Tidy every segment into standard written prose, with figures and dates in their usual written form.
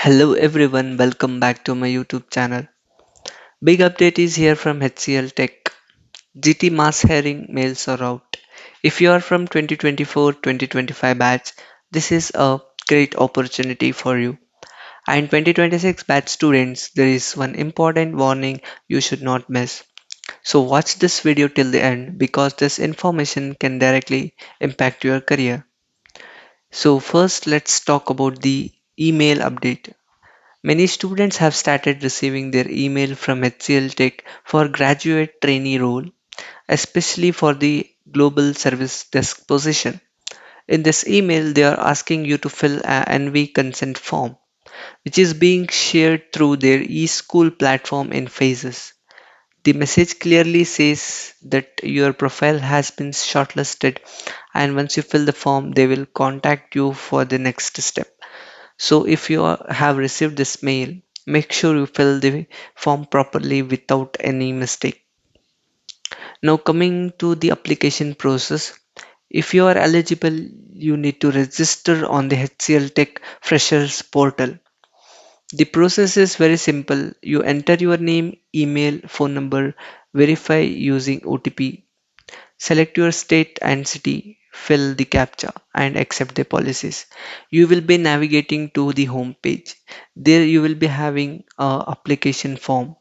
Hello everyone, welcome back to my YouTube channel. Big update is here from HCLTech. GT mass hiring mails are out. If you are from 2024-2025 batch, this is a great opportunity for you. And 2026 batch students, there is one important warning you should not miss. So watch this video till the end because this information can directly impact your career. So first let's talk about the email update. Many students have started receiving their email from HCL Tech for graduate trainee role, especially for the global service desk position. In this email, they are asking you to fill a NV consent form, which is being shared through their e-school platform in phases. The message clearly says that your profile has been shortlisted, and once you fill the form, they will contact you for the next step. So if you have received this mail, make sure you fill the form properly without any mistake. Now coming to the application process, if you are eligible, you need to register on the HCL Tech Freshers portal. The process is very simple. You enter your name, email, phone number, verify using OTP. Select your state and city, fill the CAPTCHA, and accept the policies. You will be navigating to the home page. There you will be having a application form.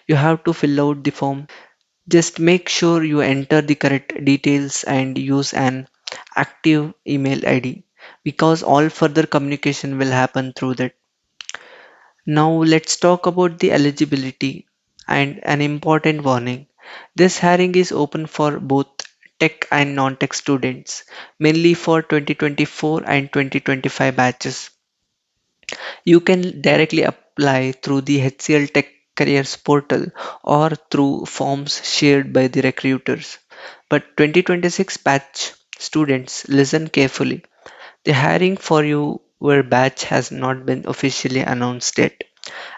You have to fill out the form. Just make sure you enter the correct details and use an active email ID because all further communication will happen through that. Now let's talk about the eligibility and an important warning. This hiring is open for both tech and non-tech students, mainly for 2024 and 2025 batches. You can directly apply through the HCL Tech Careers portal or through forms shared by the recruiters. But 2026 batch students, listen carefully. The hiring for your batch has not been officially announced yet,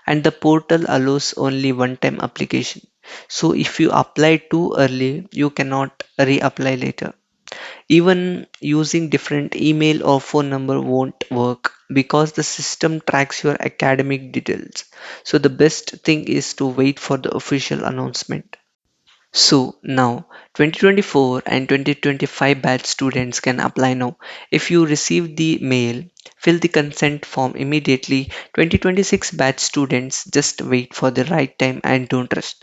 and the portal allows only one time application. So if you apply too early, you cannot reapply later. Even using different email or phone number won't work because the system tracks your academic details. So the best thing is to wait for the official announcement. So now 2024 and 2025 batch students can apply now. If you receive the mail, fill the consent form immediately. 2026 batch students just wait for the right time and don't rush.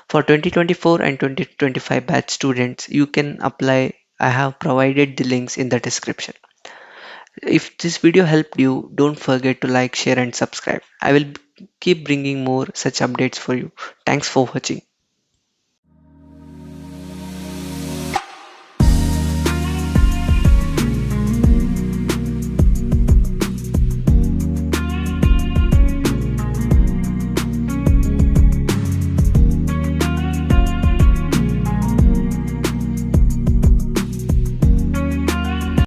For 2024 and 2025 batch students, you can apply. I have provided the links in the description. If this video helped you, don't forget to like, share and subscribe. I will keep bringing more such updates for you. Thanks for watching.